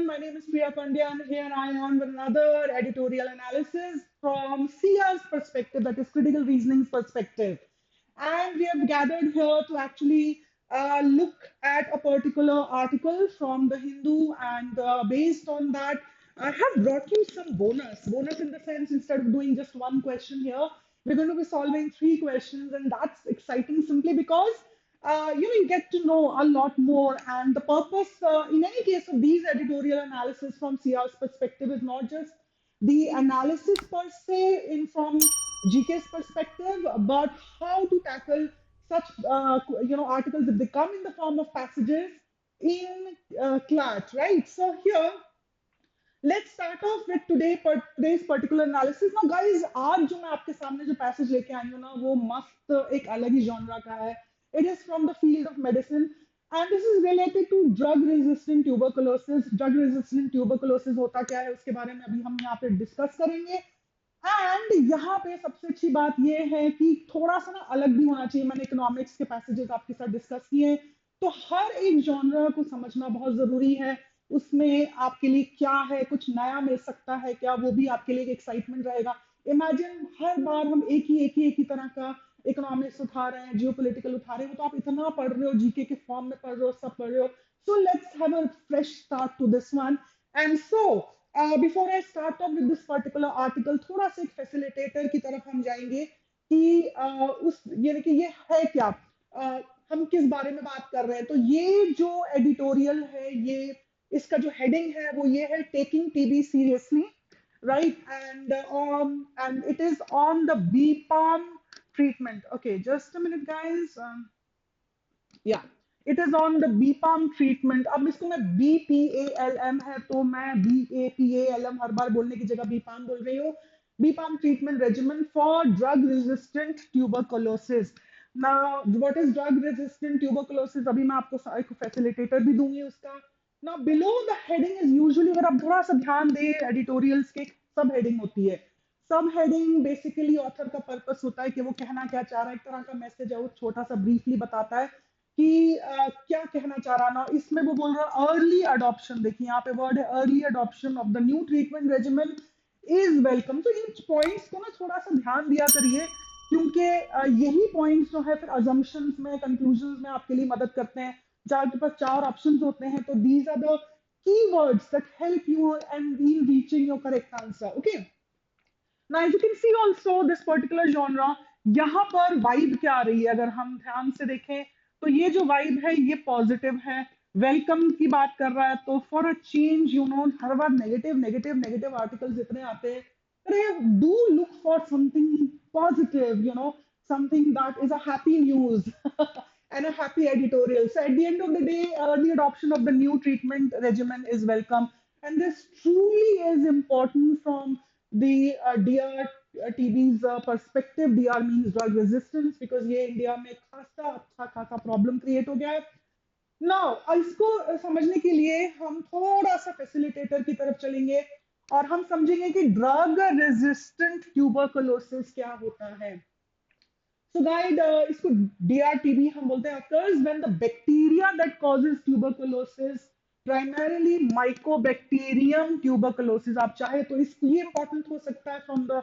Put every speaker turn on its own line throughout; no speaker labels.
My name is Priya Pandya, and here I am with another editorial analysis from CR's perspective, that is critical reasoning's perspective. And we have gathered here to actually look at a particular article from the Hindu, and based on that, I have brought you some bonus. Bonus in the sense, instead of doing just one question here, we're going to be solving three questions, and that's exciting simply because you get to know a lot more. And the purpose, in any case, of these editorial analysis from CR's perspective is not just the analysis per se in from GK's perspective, but how to tackle such articles if they come in the form of passages in CLAT, right? So here let's start off with today's particular analysis. Now guys, आज जो मैं आपके सामने जो passage लेके आई हूँ ना, वो मस्त एक अलग ही जॉनरा का है. It is from the field of medicine, and this is related to drug resistant tuberculosis. Drug resistant tuberculosis होता क्या है, उसके बारे में अभी हम यहाँ पे डिस्कस करेंगे. एंड यहाँ पे सबसे अच्छी बात ये है कि थोड़ा सा ना अलग भी होना चाहिए. मैंने इकोनॉमिक्स के पैसेजेस आपके साथ डिस्कस किए हैं, तो हर एक जॉनरा को समझना बहुत जरूरी है. उसमें आपके लिए क्या है, कुछ नया मिल सकता है क्या, वो भी आपके लिए एक एक्साइटमेंट रहेगा. इमेजिन हर बार हम एक ही तरह का इकोनॉमिक्स उठा रहे हैं, जियो पोलिटिकल उठा रहे हो, तो आप इतना पढ़ रहे हो, जीके के फॉर्म में पढ़ रहे हो, सब पढ़ रहे हो. So let's have a fresh start to this one. And so before I start off with this particular article, थोड़ा सा एक फैसिलिटेटर की तरफ हम जाएंगे कि उस यानी कि ये है क्या, हम किस बारे में बात कर रहे हैं. तो ये जो एडिटोरियल है, ये इसका जो हेडिंग है वो ये है, taking TB seriously, right? And it is on the BPAM treatment. Okay, just a minute, guys. Yeah, it is on the BPAM treatment. अब इसको मैं BPALM है, तो मैं BAPALM हर बार बोलने की जगह BPAM बोल रही हूँ. BPAM treatment regimen for drug resistant tuberculosis. Now, what is drug resistant tuberculosis? अभी मैं आपको एक फैसिलिटेटर भी दूंगी उसका. Now, below the heading is usually, अगर आप थोड़ा सा ध्यान दें, एडिटोरियल्स के सब हेडिंग होती है. सब हेडिंग बेसिकली ऑथर का पर्पस होता है कि वो कहना क्या चाह रहा है, एक तरह का मैसेज है, वो छोटा सा ब्रीफली बताता है कि क्या कहना चाह रहा ना. इसमें वो बोल रहा है अर्ली अडॉप्शन. देखिए यहाँ पे वर्ड है early adoption of the new treatment regimen is welcome. तो इन पॉइंट्स को ना थोड़ा सा ध्यान दिया करिए, क्योंकि यही पॉइंट्स जो है फिर अजम्पशंस में, कंक्लूजन में आपके लिए मदद करते हैं. जहाँ आपके पास चार ऑप्शंस होते हैं, तो these are the keywords that help you and in reaching your correct answer. Okay. Now, as you can see also this particular genre, यहाँ पर वाइब क्या आ रही है, अगर हम ध्यान से देखें तो ये जो वाइब है ये पॉजिटिव है, वेलकम की बात कर रहा है. तो for a change, her bar negative negative negative articles इतने आते हैं. अरे do look for something positive, something that is a happy news and a happy editorial. So at the end of the day, early adoption of the new treatment regimen is welcome. And this truly is important from the DR TB's perspective. DR means drug resistance, because ये India में खासा अच्छा खासा problem create हो गया है. Now इसको समझने के लिए हम थोड़ा सा फैसिलिटेटर की तरफ चलेंगे और हम समझेंगे कि ड्रग रेजिस्टेंट ट्यूबरकुलोसिस क्या होता है. So guide, इसको DRTB हम बोलते हैं, occurs when the bacteria that causes tuberculosis, primarily Mycobacterium tuberculosis, आप चाहे तो इस ये important हो सकता है from the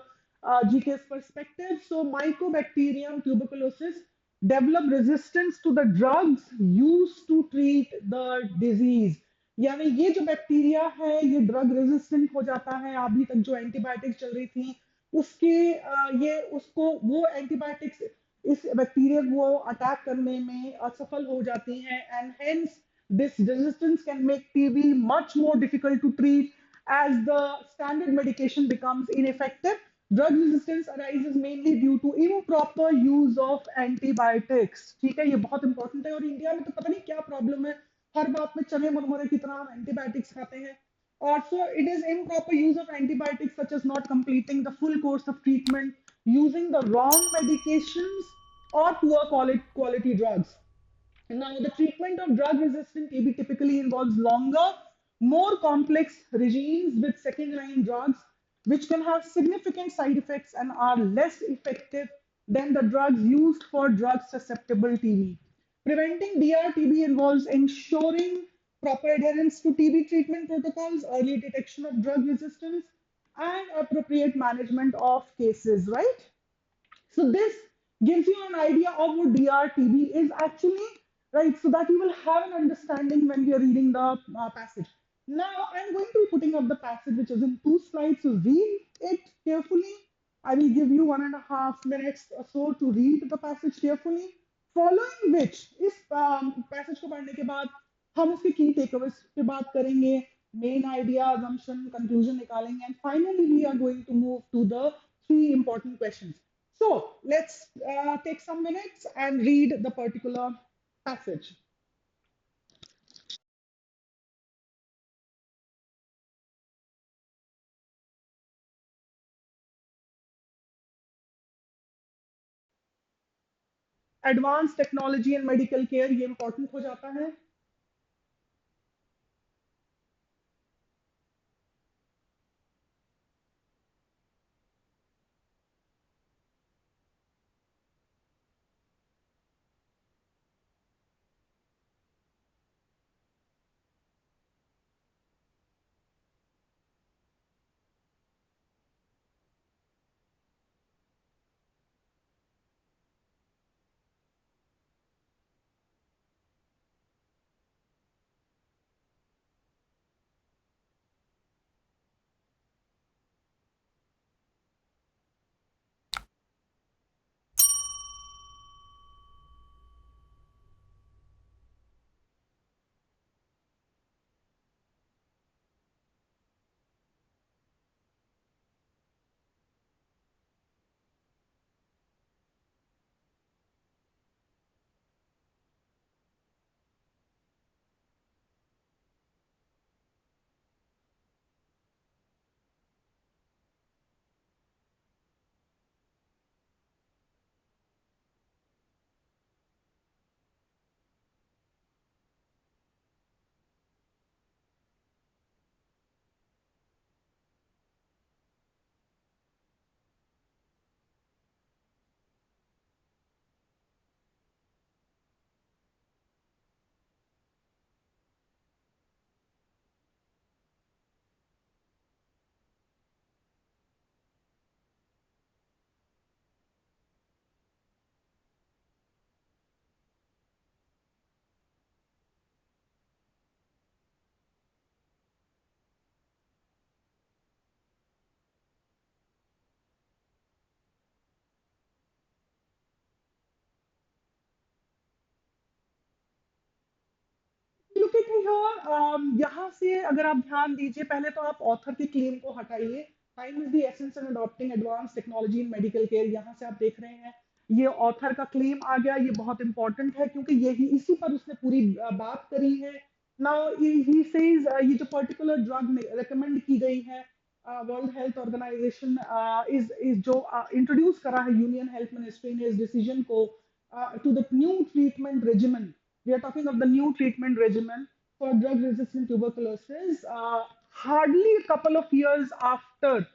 GK's perspective. So Mycobacterium tuberculosis develop resistance to the drugs used to treat the disease. यानी ये जो बैक्टीरिया है ये ड्रग रेजिस्टेंट हो जाता है. अभी तक जो एंटीबायोटिक्स चल रही थी उसके ये उसको वो एंटीबायोटिक्स इस बैक्टीरिया को अटैक करने में असफल हो जाती हैं, and hence this resistance can make TB much more difficult to treat as the standard medication becomes ineffective. Drug resistance arises mainly due to improper use of antibiotics. ठीक है, ये बहुत इंपॉर्टेंट है. और इंडिया में तो पता नहीं क्या प्रॉब्लम है, हर बात में चने मुरमुरे की तरह हम एंटीबायोटिक्स खाते हैं. Also, it is improper use of antibiotics, such as not completing the full course of treatment, using the wrong medications, or poor quality drugs. Now, the treatment of drug-resistant TB typically involves longer, more complex regimes with second-line drugs, which can have significant side effects and are less effective than the drugs used for drug-susceptible TB. Preventing DRTB involves ensuring proper adherence to TB treatment protocols, early detection of drug resistance, and appropriate management of cases, right? So this gives you an idea of what DRTB is actually, right? So that you will have an understanding when we are reading the passage. Now I'm going to be putting up the passage, which is in two slides. So read it carefully. I will give you 1.5 minutes or so to read the passage carefully. Following which, इस passage को पढ़ने के बाद हम उसके की takeaways पे बात करेंगे, मेन आइडिया, assumption, conclusion निकालेंगे, and finally we are going to move to the three important questions. So let's take some minutes and read the particular passage. Advanced technology and medical care, ये important हो जाता है. Look at here, यहाँ से अगर आप ध्यान दीजिए, पहले तो आप ऑथर के क्लेम को हटाइए. Time is the essence in adopting advance technology in medical care, यहाँ से आप देख रहे हैं ये ऑथर का क्लेम आ गया. ये बहुत इंपॉर्टेंट है क्योंकि यही इसी पर उसने पूरी बात करी है. नाउ ही सेज ये जो पर्टिकुलर ड्रग रिकमेंड की गई है, वर्ल्ड हेल्थ ऑर्गेनाइजेशन इज जो इंट्रोड्यूस करा है यूनियन हेल्थ मिनिस्ट्री ने इस डिसीजन को to the new treatment regimen. We are talking of the new treatment regimen for drug resistant tuberculosis. Hardly a couple of years after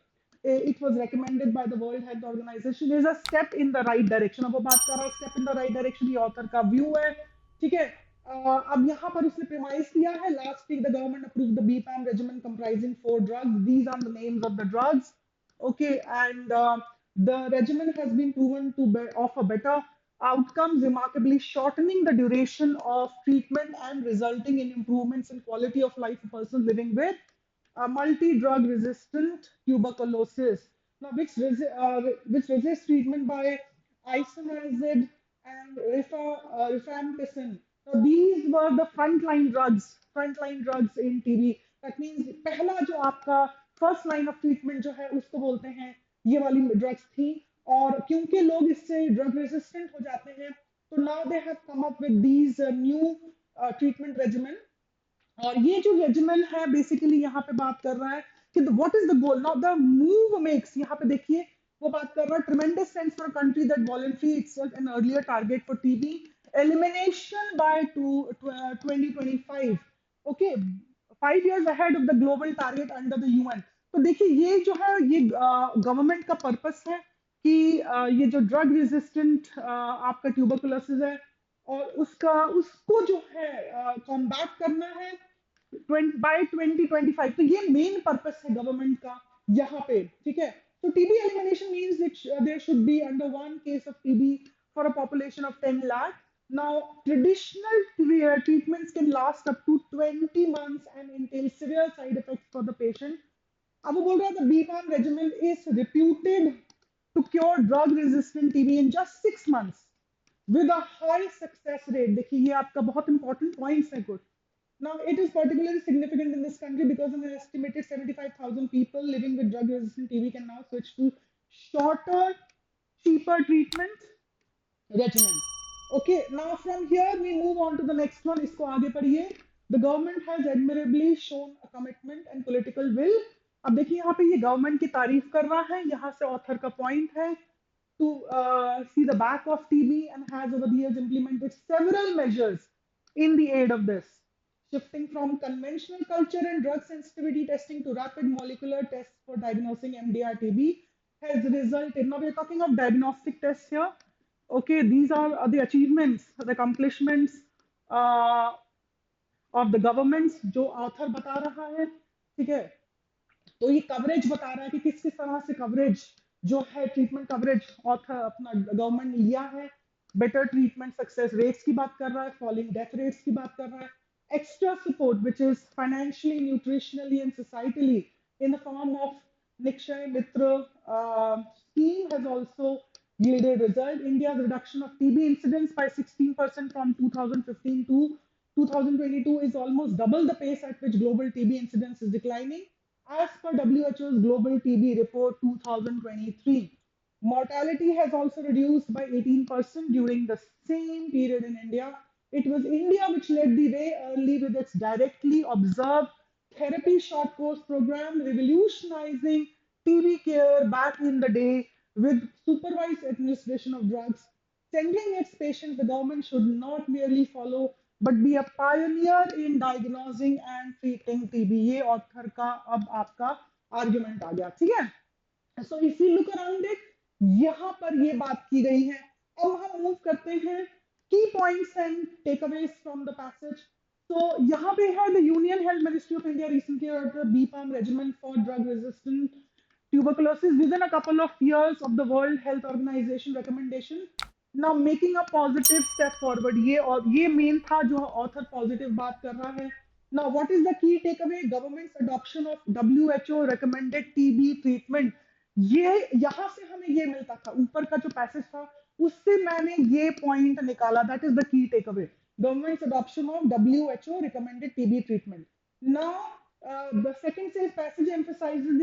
it was recommended by the World Health Organization, is a step in the right direction. अब वो बात कर रहा है step in the right direction, ये author का view है, ठीक है. अब यहाँ पर उसने premise दिया है, last week the government approved the BPAM regimen comprising 4 drugs. These are the names of the drugs. Okay, and the regimen has been proven to offer better outcomes, remarkably shortening the duration of treatment and resulting in improvements in quality of life for persons living with multi-drug resistant tuberculosis. Now, which resists treatment by isoniazid and rifampicin. So these were the frontline drugs in TB. That means पहला जो आपका first line of treatment जो है उसको बोलते हैं, ये वाली ड्रग्स थी. और क्योंकि लोग इससे ड्रग रेजिस्टेंट हो जाते हैं, तो now they have come up with these new treatment regimen. और ये जो रेजिमेन है बेसिकली यहाँ पे बात कर रहा है कि what is the goal. Now the move makes, यहाँ पे देखिए वो बात कर रहा है, ट्रेमेंडस sense for country that voluntary itself an earlier target for TB elimination by 2025. Okay, 5 years ahead of the global target under the UN. तो देखिए ये जो है ये गवर्नमेंट का पर्पस है कि ये जो ड्रग रेजिस्टेंट आपका ट्यूबरकुलोसिस है और उसका उसको जो है कॉम्बैट करना है. बाय 2025। तो ये मेन पर्पस है गवर्नमेंट का यहाँ पे, ठीक है। तो TB elimination means there should be under one case of TB for a population of 10 lakh. Now traditional treatments can last up to 20 months and entail severe side effects for the patient। अब वो बोल रहा था BPAM regimen is reputed to cure drug resistant TB in just 6 months with a high success rate। देखिए ये आपका बहुत important points है कुछ। Now it is particularly significant in this country because an estimated 75,000 people living with drug resistant TB can now switch to shorter, cheaper treatment regimen। Okay, now from here we move on to the next one। इसको आगे पढ़िए। The government has admirably shown a commitment and political will। अब देखिए यहाँ पे ये government की तारीफ कर रहा है, यहाँ से ऑथर का पॉइंट है to see the back of TB and has over the years implemented several measures in the aid of this, shifting from conventional culture and drug sensitivity testing to rapid molecular tests for diagnosing MDR-TB has resulted. Now we're talking of diagnostic tests here। Okay, these are the achievements, the accomplishments uh, of the governments जो author बता रहा है, ठीक है। तो ये coverage बता रहा है कि किस किस तरह से कवरेज जो है, ट्रीटमेंट कवरेज ऑथर अपना गवर्नमेंट ने लिया है। बेटर ट्रीटमेंट सक्सेस रेट्स की बात कर रहा है, फॉलिंग डेथ रेट्स की बात कर रहा है, extra support which is financially, nutritionally and societally in the form of Nikshay Mitra scheme has also yielded result। India's reduction of TB incidence by 16% from 2015 to 2022 is almost double the pace at which global TB incidence is declining as per WHO's Global TB Report 2023। Mortality has also reduced by 18% during the same period in India। It was India which led the way early with its directly observed therapy short course program, revolutionizing TB care back in the day with supervised administration of drugs। Sending its patients, the government should not merely follow but be a pioneer in diagnosing and treating TB। ये author का अब आपका argument आ गया, ठीक है। So if you look around it, यहाँ पर ये बात की गई है। अब हम मूव करते हैं की points and takeaways from the passage. तो यहाँ पे है the union health ministry of India recently ordered BPaLM regiment for drug resistant tuberculosis within a couple of years of the World Health Organization recommendation, now making a positive step forward। ये main था जो author positive बात कर रहा है। now what is the key takeaway? Government's adoption of WHO recommended TB treatment। ये यहाँ से हमें ये मिलता था, ऊपर का जो पैसेज था उससे मैंने ये पॉइंट निकाला, that is the key takeaway. Governments adoption of WHO recommended TB treatment। now the second says passage emphasizes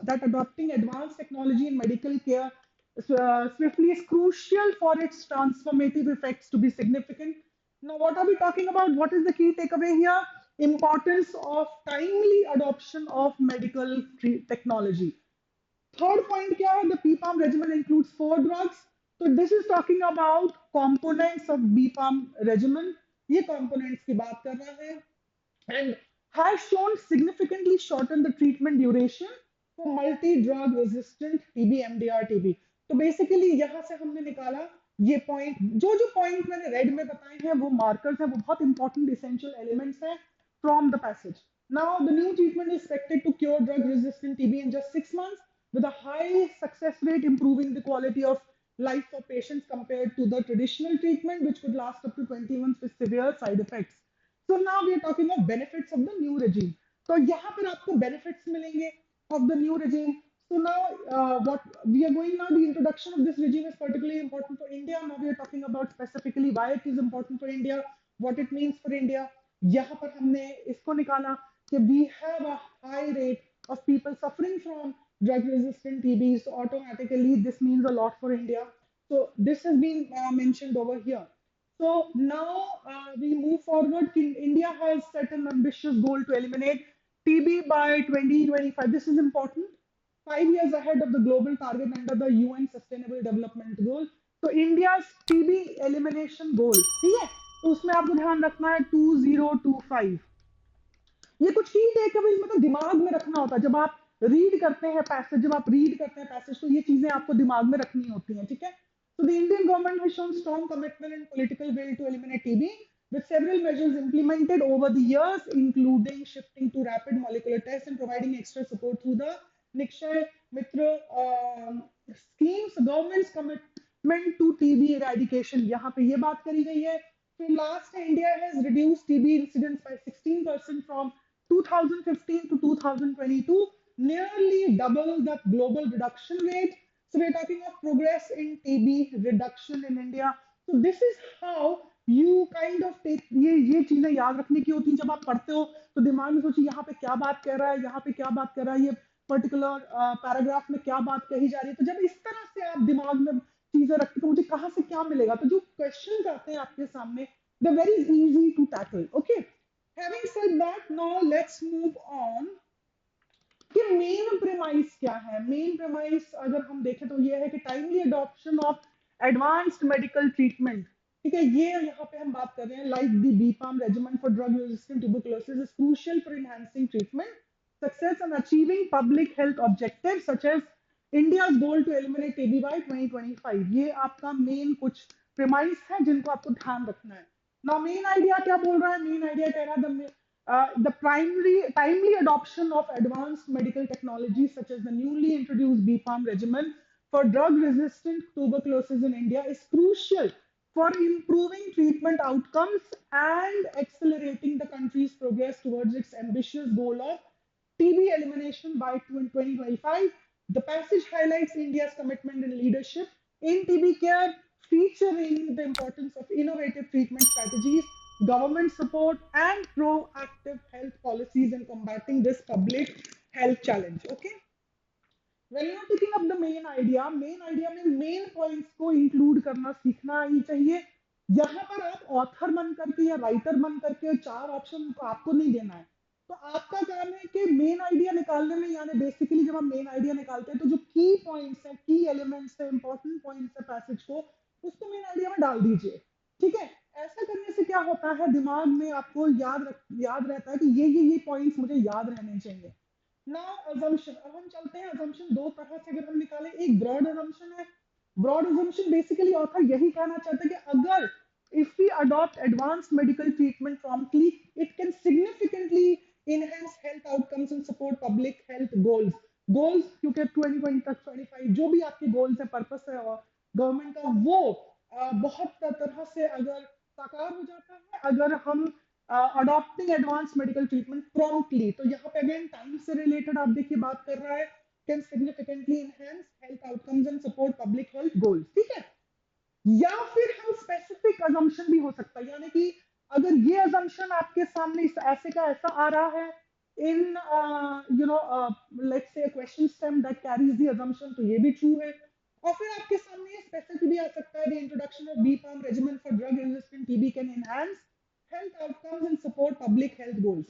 that adopting advanced technology in medical care swiftly is crucial for its transformative effects to be significant। Now, what are we talking about? What is the key takeaway here? Importance of timely adoption of medical technology। Third point क्या है? The BPAM regimen includes 4 drugs। So this is talking about components of BPAM regimen। ये components की बात कर रहा है and has shown significantly shorten the treatment duration for multi-drug resistant TB, MDR, TB। तो basically यहाँ से हमने निकाला ये पॉइंट, जो जो पॉइंट मैंने रेड में बताए हैं वो मार्कर्स हैं, वो बहुत इंपॉर्टेंट essential elements हैं from the passage। Now the new treatment is expected to cure drug resistant TB in just 6 months with a high success rate, improving the quality of life for patients compared to the traditional treatment which could last up to 20 months with severe side effects। So now we are talking of benefits of the new regime। तो यहाँ पर आपको benefits मिलेंगे of the new regime। So now what we are going now, the introduction of this regime is particularly important for India। Now we are talking about specifically why it is important for India, what it means for India। यहाँ पर हमने इसको निकाला कि we have a high rate of people suffering from drug resistant TB, so automatically this means a lot for India। So this has been mentioned over here। So now we move forward. India has set an ambitious goal to eliminate TB by 2025। This is important, 5 years ahead of the global target under the UN Sustainable Development Goal। तो India's TB elimination goal, ठीक है, तो उसमें आपको ध्यान रखना है 2025। ये कुछ की टेकअवेज मतलब दिमाग में रखना होता है जब आप रीड करते हैं पैसेज, जब आप रीड करते हैं पैसेज तो ये चीजें आपको दिमाग में रखनी होती हैं, ठीक है। So the Indian government has shown strong commitment and political will to eliminate TB with several measures implemented over the years, including shifting to rapid molecular tests and providing extra support through the Nikshay Mitra schemes. Government's commitment to TB eradication, यहाँ पे ये बात करी गई है. So last, India has reduced TB incidence by 16% from 2015 to 2022, nearly double the global reduction rate. So we're talking of progress in TB reduction in India. So this is how you kind of take, ये चीजें याद रखने की होती हैं. जब आप पढ़ते हो तो दिमाग में सोचिए यहाँ पे क्या बात कर रहा है, यहाँ पे क्या बात कर रहा है, ये पर्टिकुलर पैराग्राफ में क्या बात कही जा रही है. तो जब इस तरह से आप दिमाग में चीजें रखते हो तो मुझे कहाँ से क्या मिलेगा. तो जो क्वेश्चन आते हैं आपके सामने, they're very easy to tackle. Okay, having said that, now let's move on कि मेन प्रेमाइस क्या है. मेन प्रेमाइस अगर हम देखें तो ये है कि timely adoption of advanced medical treatment. ठीक है, ये यहाँ पे हम बात कर रहे हैं. Like the BPaLM regiment for drug resistant tuberculosis is crucial for enhancing treatment success and achieving public health objective such as India's goal to eliminate TB by 2025. ये आपका मेन कुछ प्रेमाइस है जिनको आपको ध्यान रखना है. ना मेन आइडिया क्या बोल रहा है. मेन आइडिया कह रहा है the timely adoption of advanced medical technologies such as the newly introduced BPAM regimen for drug-resistant tuberculosis in India is crucial for improving treatment outcomes and accelerating the country's progress towards its ambitious goal of TB elimination by 2025. The passage highlights India's commitment and leadership in TB care, featuring the importance of innovative treatment strategies, government support, and proactive health policies in combating this public health challenge. Okay. When you are picking up the main idea में main points को include करना सीखना ही चाहिए. यहाँ पर आप author बन करके या राइटर बन करके चार ऑप्शन को आपको नहीं देना है. तो आपका काम है कि मेन आइडिया निकालने में, यानी बेसिकली जब हम मेन आइडिया निकालते हैं तो जो की पॉइंट्स है, की एलिमेंट्स है, इंपॉर्टेंट पॉइंट्स है पैसेज को, उसको मेन आइडिया में डाल दीजिए. ठीक है, ऐसा करने से क्या होता है, दिमाग में आपको याद रहता है कि ये पॉइंट्स मुझे याद रहने चाहिए. नाउ अजम्पशन, अब हम चलते हैं. अजम्पशन दो तरह से अगर हम निकालें, एक ब्रॉड अजम्पशन है. ब्रॉड अजम्पशन बेसिकली ऑथर यही कहना चाहते हैं कि अगर if we adopt advanced medical treatment promptly, it can significantly enhance health outcomes and support public health goals. Goals क्योंकि 2020 तक 25 जो भी आपके गोल्स है, पर्पस है गवर्नमेंट का, वो बहुत तरह से अगर साकार हो जाता है अगर हम adopting advance medical treatment promptly. तो यहाँ पे अगेन टाइम से रिलेटेड आप देखिए बात कर रहा है, can significantly enhance health outcomes and support public health goals. ठीक है, या फिर हम स्पेसिफिक अजम्पशन भी हो सकता है, यानी कि अगर ये अजम्पशन आपके सामने ऐसे का ऐसा आ रहा है in let's say question stem that carries the assumption, तो ये भी ट्रू है. और फिर आपके सामने ये स्पेसिफिक भी आ सकता है, the introduction of BPaLM regiment for drug resistant TB can enhance health outcomes and support public health goals.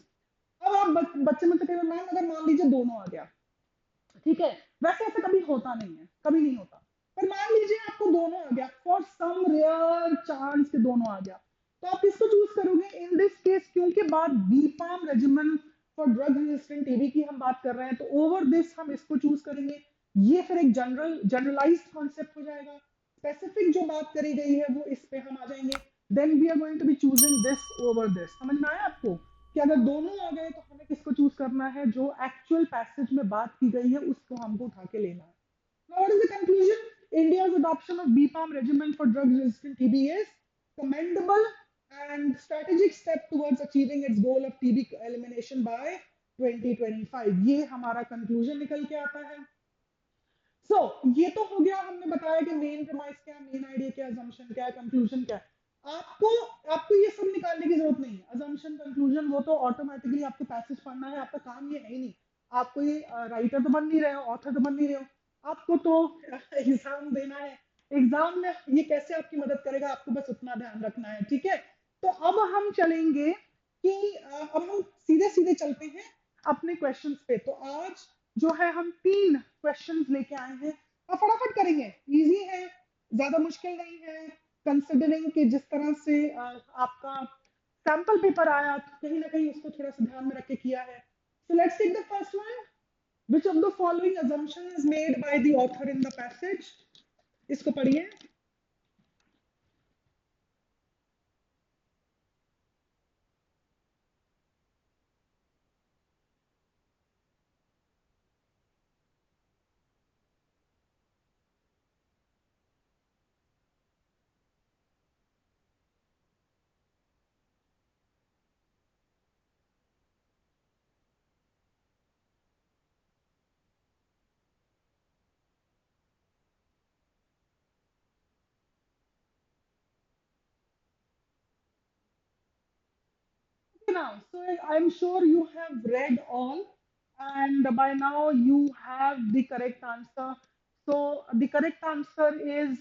अब आप बच्चे मुझसे कहेंगे मैम अगर मान लीजिए दोनों आ गया, ठीक है, वैसे ऐसा कभी होता नहीं है, कभी नहीं होता, पर मान लीजिए आपको दोनों आ गया, फॉर सम रेयर चांस के दोनों आ गया, तो आप किसको चूज करोगे इन दिस केस. क्योंकि बात BPaLM regiment for drug resistant TB की हम बात कर रहे हैं, तो ओवर दिस हम इसको चूज करेंगे. ये फिर एक जनरलाइज्ड कॉन्सेप्ट हो जाएगा. स्पेसिफिक जो बात करी गई है वो इस पे हम आ जाएंगे. Then we are going to be choosing this over this. समझ में आया आपको कि अगर दोनों आ गए तो हमें किसको चूज करना है, जो एक्चुअल पैसेज में बात की गई है उसको हमको उठा के लेना है. Now, what is the conclusion? India's adoption of BPAM regimen for drug-resistant TB is commendable and strategic step towards achieving its goal of TB elimination by 2025. ये हमारा conclusion निकल के आता है. सो ये तो हो गया, हमने बताया कि मेन प्रेमाइस क्या है, मेन आइडिया क्या है, assumption क्या है, कंक्लूजन क्या है. आपको आपको ये सब निकालने की जरूरत नहीं है. assumption कंक्लूजन वो तो ऑटोमेटिकली आपको पैसेज पढ़ना है, आपका काम ये है ही नहीं. आपको ये राइटर तो बन नहीं रहे हो, ऑथर तो बन नहीं रहे हो, आपको तो एग्जाम देना है. एग्जाम में ये कैसे आपकी मदद करेगा, आपको बस उतना ध्यान रखना है. ठीक है, तो अब हम चलेंगे कि अब हम सीधे सीधे चलते हैं अपने क्वेश्चंस पे. तो आज जो है हम 3 क्वेश्चंस लेके आए हैं और फटाफट करेंगे. इजी है, ज्यादा मुश्किल नहीं है, कंसिडरिंग कि जिस तरह से आपका सैंपल पेपर आया तो कहीं ना कहीं उसको थोड़ा सा ध्यान में रख के किया है. So let's take the first one. Which of the following assumptions made by the author in the passage? इसको पढ़िए. now. So I'm sure you have read all, and by now you have the correct answer. So the correct answer is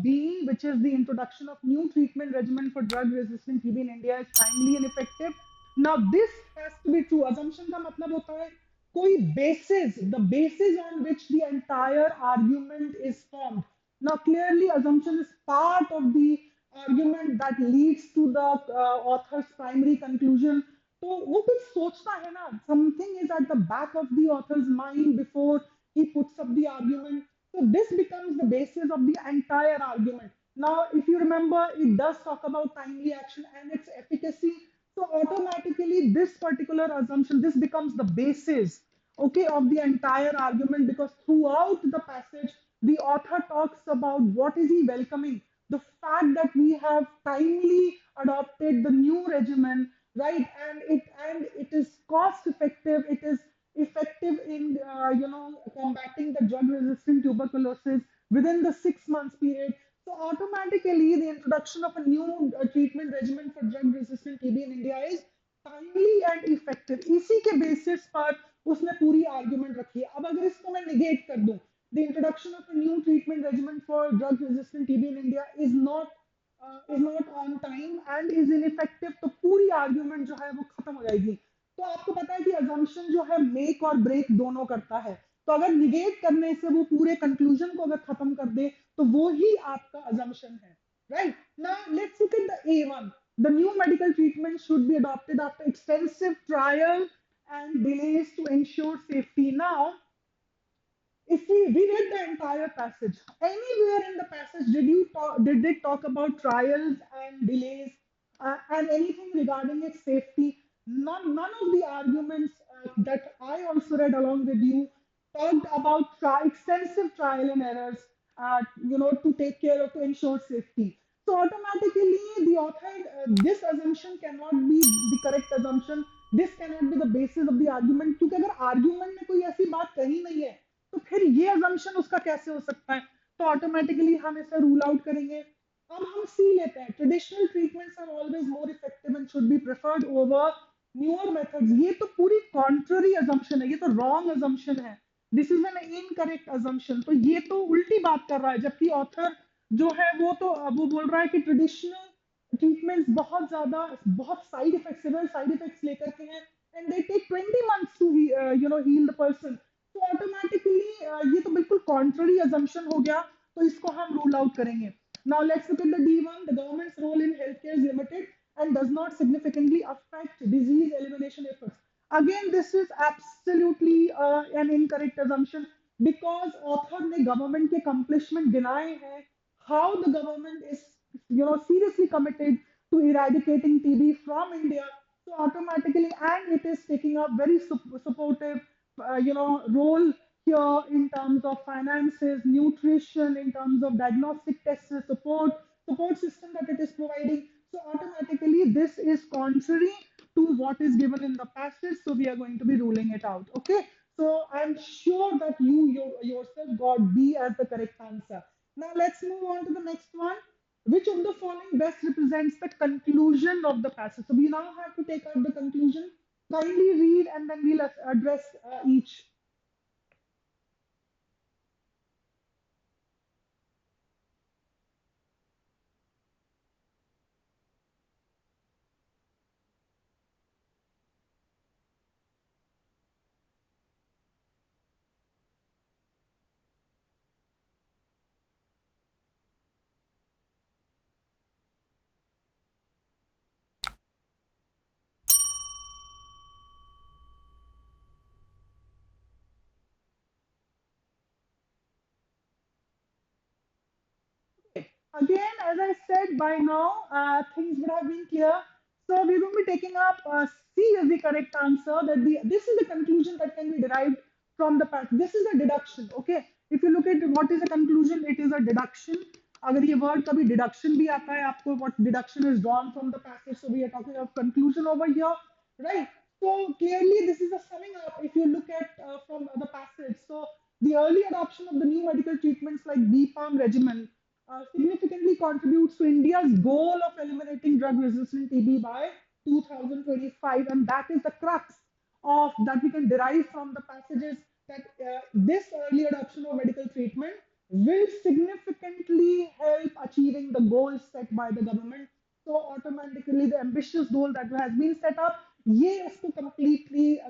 B, which is the introduction of new treatment regimen for drug-resistant TB in India is timely and effective. Now this has to be true. Assumption का मतलब होता है कोई basis, the basis on which the entire argument is formed. Now clearly assumption is part of the argument that leads to the author's primary conclusion. तो वो कुछ सोचता है ना, something is at the back of the author's mind before he puts up the argument. So this becomes the basis of the entire argument. Now, if you remember, it does talk about timely action and its efficacy. So automatically, this particular assumption, this becomes the basis, okay, of the entire argument, because throughout the passage, the author talks about what is he welcoming, the fact that we have timely adopted the new regimen, right, and it is cost effective, it is effective in combating the drug resistant tuberculosis within the 6 months period. So automatically the introduction of a new treatment regimen for drug resistant TB in India is timely and effective. इसी के basis पर उसने पूरी argument रखी है. अब अगर इसको मैं negate कर दूं, the introduction of a new treatment regimen for drug resistant TB in India is not on time and is ineffective, तो पूरी argument जो है वो खत्म हो जाएगी. तो आपको पता है कि assumption जो है make और break दोनों करता है. तो अगर negate करने से वो पूरे conclusion को अगर खत्म कर दे तो वो ही आपका assumption है. Right? Now let's look at the A1. The new medical treatment should be adopted after extensive trial and delays to ensure safety. Now, if we read the entire passage, anywhere in the passage did they talk about trials and delays and anything regarding its safety? None of the arguments that I also read along with you talked about extensive trial and errors, to take care of, to ensure safety. So automatically, the author, this assumption cannot be the correct assumption. This cannot be the basis of the argument. क्योंकि अगर argument में कोई ऐसी बात कही नहीं है, तो फिर ये assumption उसका कैसे हो सकता है? तो automatically हम इसे rule out करेंगे. अब हम C लेते हैं. Traditional treatments are always more effective and should be preferred over newer methods. ये तो पूरी contrary assumption है. ये तो wrong assumption है. This is an incorrect assumption. तो ये तो उल्टी बात कर रहा है, जबकि author जो है वो बोल रहा है कि ट्रेडिशनल ट्रीटमेंट्स बहुत ज्यादा बहुत side effect severe side effects लेकर के हैं and they take 20 months to heal the person. तो ऑटोमेटिकली ये तो बिल्कुल कॉन्ट्ररी अजम्पशन हो गया, तो इसको हम रूल आउट करेंगे. Now let's look at the D1. The government's role in health care is limited and does not significantly affect disease elimination efforts. Again, this is absolutely an incorrect assumption because author ने government के accomplishment गिनाए हैं, how the government is seriously committed to eradicating TB from India. So automatically, and it is taking a very supportive role here in terms of finances, nutrition, in terms of diagnostic tests, support system that it is providing. So automatically this is contrary to what is given in the passage, so we are going to be ruling it out. Okay, so I'm sure that yourself got B as the correct answer. Now let's move on to the next one. Which of the following best represents the conclusion of the passage? So we now have to take out the conclusion. Kindly read and then we'll address each. Again, as I said, by now things would have been clear. So we're going to be taking up C as the correct answer. This is the conclusion that can be derived from the past. This is a deduction. Okay. If you look at what is a conclusion, it is a deduction. अगर ये word कभी deduction भी आता है आपको, what deduction is drawn from the passage. So we are talking of conclusion over here, right? So clearly this is a summing up. If you look at from the passage, so the early adoption of the new medical treatments like BPAM regimen significantly contributes to India's goal of eliminating drug resistant TB by 2025, and that is the crux of that we can derive from the passages that this early adoption of medical treatment will significantly help achieving the goals set by the government. So automatically the ambitious goal that has been set up, ये इसको completely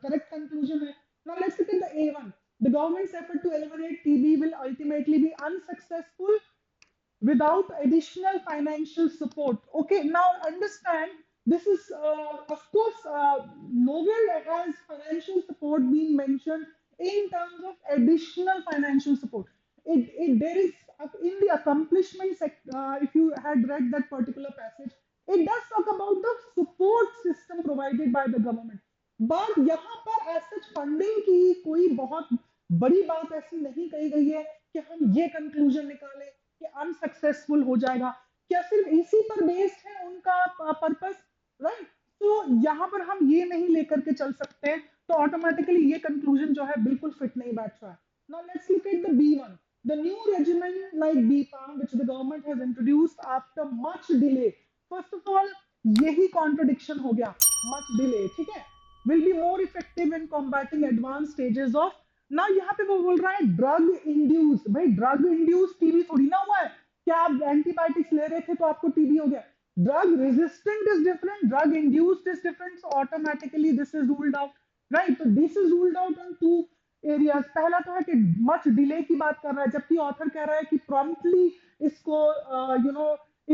correct conclusion है. Now let's look at the A1. The government's effort to eliminate TB will ultimately be unsuccessful without additional financial support. Okay, now understand this is, of course, nowhere has financial support been mentioned in terms of additional financial support. There is in the accomplishment if you had read that particular passage, it does talk about the support system provided by the government. But यहाँ पर as such funding की कोई बहुत बड़ी बात ऐसी नहीं कही गई है कि हम ये कंक्लूजन निकालें कि अनसक्सेसफुल हो जाएगा. क्या सिर्फ इसी पर बेस्ड है उनका पर्पस, राइट? तो यहाँ पर हम ये नहीं लेकर के चल सकते हैं, तो ऑटोमेटिकली ये कंक्लूजन जो है बिल्कुल फिट नहीं बैठ रहा है. Now let's look at the B1. The new regimen like BPAM, which the government has introduced after much delay. First of all, यही contradiction हो गया, much delay, ठीक है? Will be more effective in combating advanced stages of. ना यहाँ पे वो बोल रहा है ड्रग इंड्यूस. भाई ड्रग इंड्यूस टीबी थोड़ी ना हुआ है. क्या आप एंटीबायोटिक्स ले रहे थे तो आपको टीबी हो गया? Drug resistant is different, drug induced is different. So automatically this is ruled out, right? तो this is ruled out on two areas. पहला तो है कि मच डिले की बात कर रहा है, जबकि ऑथर कह रहा है कि प्रॉम्प्टली इसको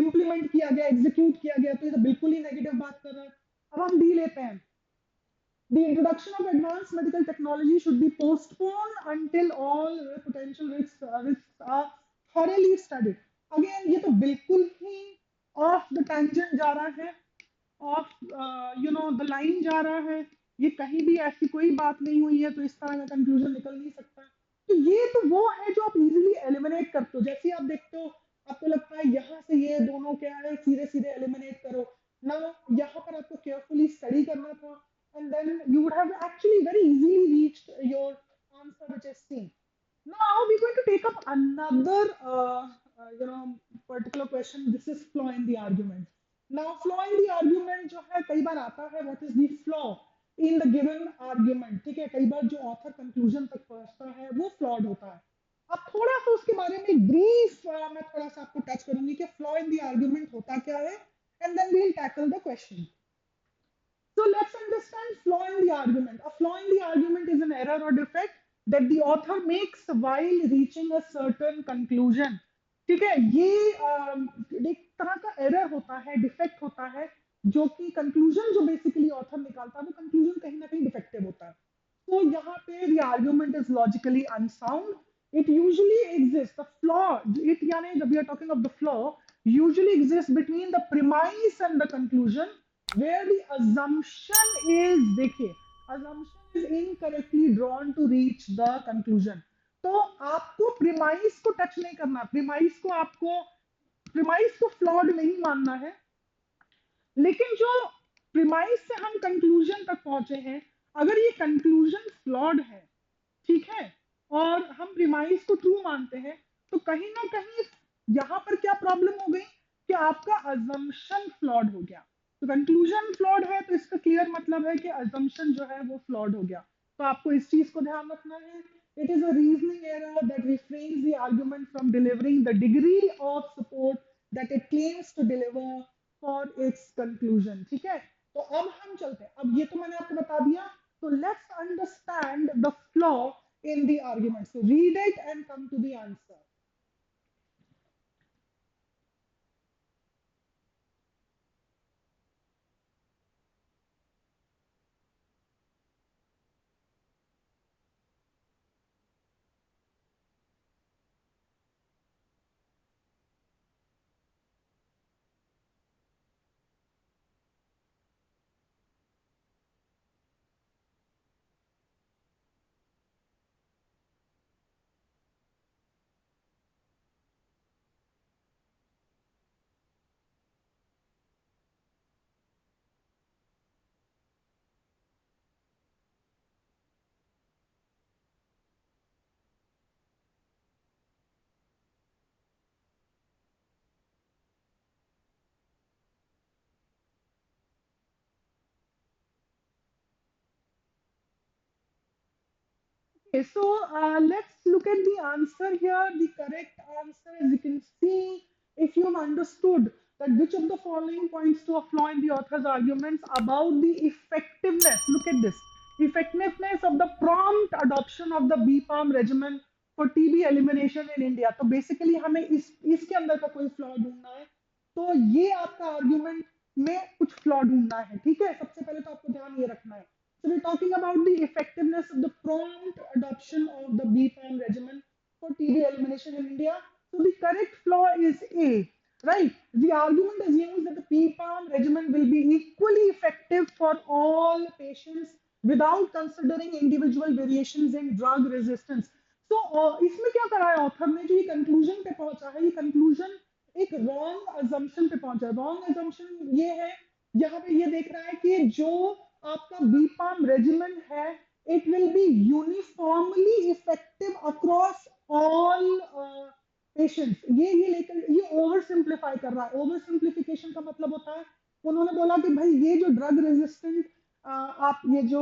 इम्प्लीमेंट किया गया, एग्जीक्यूट किया गया. तो ये तो बिल्कुल ही नेगेटिव बात कर रहा है. अब हम डी लेते हैं. The introduction of advanced medical technology should be postponed until all potential risks are thoroughly studied. Again, ये तो बिल्कुल ही off the tangent जा रहा है, ऑफ द लाइन जा रहा है. ये कहीं भी ऐसी कोई बात नहीं हुई है, तो इस तरह का कंक्लूजन निकल नहीं सकता. तो ये तो वो है जो आप इजीली एलिमिनेट करते हो. जैसे आप देखते हो, आपको लगता है यहाँ से ये दोनों क्या है, सीधे सीधे एलिमिनेट करो ना. यहाँ पर आपको केयरफुली स्टडी करना था, and then you would have actually very easily reached your answer, which is C. Now we're going to take up another, particular question. This is flaw in the argument. Now, flaw in the argument जो है कई बार आता है, what is the flaw in the given argument. ठीक है, कई बार जो author conclusion तक पहुंचता है वो flawed होता है. अब थोड़ा सा उसके बारे में ब्रीफ मैं थोड़ा सा आपको टच करूंगी कि flaw in the argument होता क्या है, and then we'll tackle the question. So let's understand flaw in the argument. A flaw in the argument is an error or defect that the author makes while reaching a certain conclusion. ठीक है, ये एक तरह का error होता है, defect होता है, जो कि कंक्लूजन जो बेसिकली ऑथर निकालता है वो कंक्लूजन कहीं ना कहीं डिफेक्टिव होता है. तो यहाँ पे the argument is logically unsound. It usually exists. The flaw, it यानी जब we are talking of the flaw, usually exists between the premise and the conclusion, where the assumption is, देखिए, assumption is incorrectly drawn to reach the conclusion. तो आपको premise को touch नहीं करना, premise को flawed नहीं मानना है, लेकिन जो प्रिमाइस से हम कंक्लूजन तक पहुंचे हैं, अगर ये कंक्लूजन फ्लॉड है, ठीक है, और हम प्रिमाइस को ट्रू मानते हैं, तो कहीं ना कहीं यहां पर क्या प्रॉब्लम हो गई कि आपका अजम्पशन फ्लॉड हो गया. तो कंक्लूजन फ्लॉड है, तो इसका क्लियर मतलब है कि अजम्पशन जो है वो फ्लॉड हो गया. तो आपको इस चीज को ध्यान रखना है. It is a reasoning error that refrains the argument from delivering the degree of support that it claims to deliver for its conclusion. ठीक है, तो अब हम चलते हैं. अब ये तो मैंने आपको बता दिया. तो let's understand the flaw in the argument. So read it and come to the answer. So let's look at the answer here. The correct answer, as you can see, if you've understood that which of the following points to a flaw in the author's arguments about the effectiveness, look at this, effectiveness of the prompt adoption of the BPAM regimen for TB elimination in India. तो basically हमें इसके अंदर का कोई flaw ढूंढना है, तो ये आपका आर्ग्यूमेंट में कुछ फ्लॉ ढूंढना है, ठीक है। सबसे पहले तो आपको ध्यान ये रखना है। So we're talking about the effectiveness of the prompt adoption of the BPAM regimen for TB elimination in India. So the correct flaw is A, right? The argument assumes that the BPAM regimen will be equally effective for all patients without considering individual variations in drug resistance. So इसमें क्या करा है author ने, जो ये conclusion पे पहुंचा है, ये कंक्लूजन एक रॉन्ग अजम्पशन पे पहुंचा है। रॉन्ग अजम्पशन ये है, यहाँ पे ये देख रहा है कि जो आपका बीपाम रेजिमेंट है, it will be uniformly effective across all patients. ये लेकर ये ओवर सिंप्लीफाई कर रहा है। ओवर सिंप्लीफिकेशन का मतलब होता है, उन्होंने बोला कि भाई ये जो ड्रग रेजिस्टेंट आप ये जो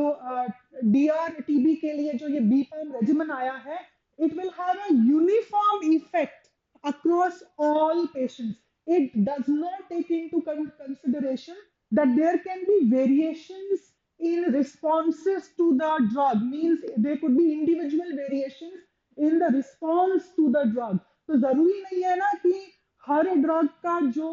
डीआर टीबी के लिए जो ये बीपाम रेजिमेंट आया है, it will have a uniform effect across all patients. It does not take into consideration that there can be variations in responses to the drug, means there could be individual variations in the response to the drug. तो जरूरी नहीं है ना कि हर drug का जो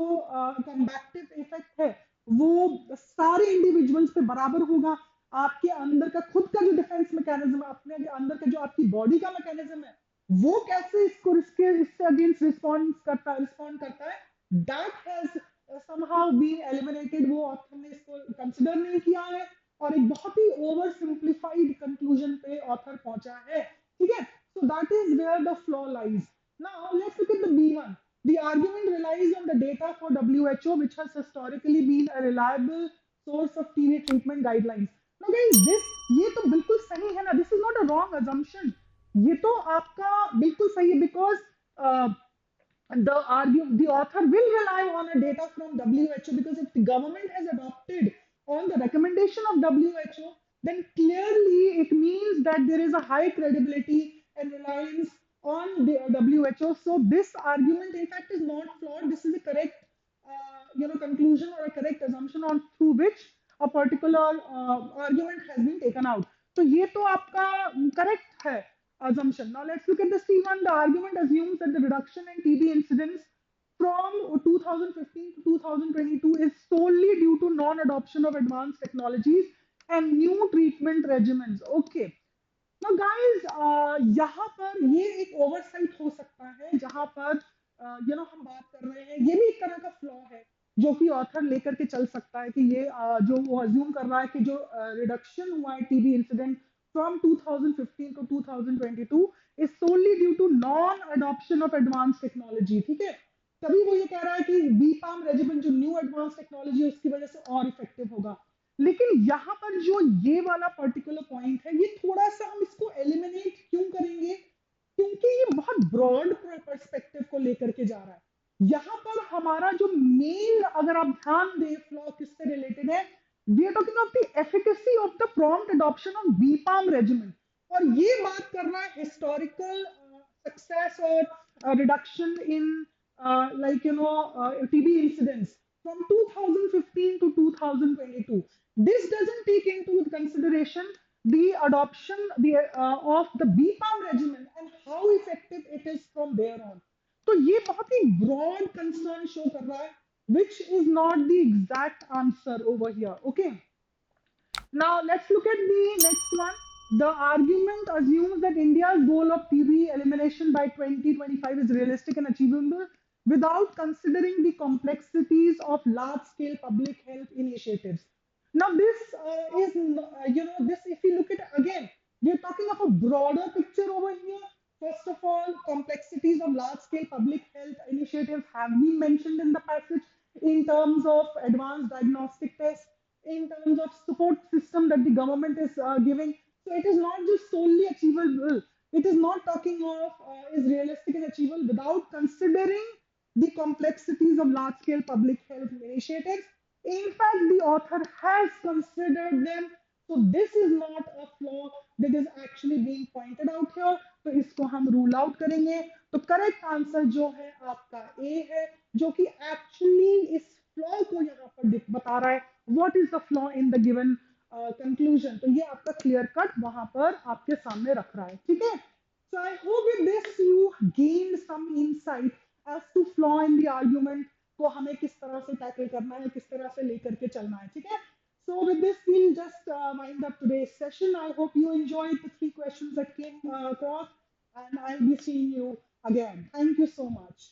कम्बैक्टिव effect है वो सारे इंडिविजुअल्स पे बराबर होगा। आपके अंदर का खुद का जो डिफेंस मैकेनिज्म है, अपने अंदर का जो आपकी बॉडी का मैकेनिज्म है, वो कैसे इससे अगेंस्ट रिस्पॉन्ड करता है, that has somehow been eliminated। वो ऑथर ने इसको कंसिडर नहीं किया है और एक बहुत ही ओवर सिंप्लीफाइड कंक्लूजन पे ऑथर पहुंचा है, ठीक है। So that is where the flaw lies. Now let's look at the B1। The argument relies on the data for WHO, which has historically been a reliable source of TB treatment guidelines. Now, guys, ये तो बिल्कुल सही है ना, this is not a wrong assumption। ये तो आपका बिल्कुल सही है, because the author will rely on a data from WHO, because if the government has adopted on the recommendation of WHO, then clearly it means that there is a high credibility and reliance on the WHO. So this argument, in fact, is not flawed. This is a correct, conclusion or a correct assumption on through which a particular argument has been taken out. तो ये तो आपका correct है assumption. Now let's look at the C1. The argument assumes that the reduction in TB incidence from 2015 to 2022 is solely due to non-adoption of advanced technologies and new treatment regimens. Okay. Now guys, यहाँ पर ये एक oversight हो सकता है, जहाँ पर हम बात कर रहे हैं, ये भी एक तरह का फ्लॉ है जो कि ऑथर लेकर के चल सकता है कि ये जो वो अज्यूम कर रहा है कि जो रिडक्शन हुआ है TB incident from 2015 to 2022 is solely due to non-adoption of advanced technology, ठीक है। तभी वो ये कह रहा है कि बीपाम रेजिमेंट जो न्यू एडवांस टेक्नोलॉजी है उसकी वजह से और इफेक्टिव होगा। लेकिन यहाँ पर जो ये वाला पर्टिकुलर पॉइंट है, ये थोड़ा सा हम इसको एलिमिनेट क्यों करेंगे, क्योंकि ये बहुत ब्रॉड पर्सपेक्टिव को लेकर के जा रहा है। यहाँ पर हमारा जो मेन, अगर आप ध्यान दें, फ्लॉ किससे रिलेटेड है, we are talking of the efficacy of the prompt adoption of BPAM regimen, और ये बात कर रहा है historical success or reduction in TB incidence from 2015 to 2022. This doesn't take into consideration the adoption of the BPAM regimen and how effective it is from there on. तो ये बहुत ही broad concern show कर रहा है, which is not the exact answer over here. Okay. Now let's look at the next one. The argument assumes that India's goal of TB elimination by 2025 is realistic and achievable without considering the complexities of large-scale public health initiatives. Now this this, if you look at it again, we're talking of a broader picture over here. First of all, complexities of large-scale public health initiatives have been mentioned in the passage in terms of advanced diagnostic tests, in terms of support system that the government is giving. So it is not just solely achievable. It is not talking of is realistic and achievable without considering the complexities of large-scale public health initiatives. In fact, the author has considered them So this is not a flaw that is actually being pointed out here. तो इसको हम rule out करेंगे. तो correct answer जो है आपका ए है, जो कि एक्चुअली इस फ्लॉ को यहाँ पर बता रहा है. What is the flaw in the given conclusion. तो ये आपका क्लियर कट वहां पर आपके सामने रख रहा है. ठीक है. So I hope with this you gained some insight as to flaw in the argument को हमें किस तरह से टैकल करना है, किस तरह से लेकर के चलना है. ठीक है. So with this, we'll just wind up today's session. I hope you enjoyed the three questions that came across, and I'll be seeing you again. Thank you so much.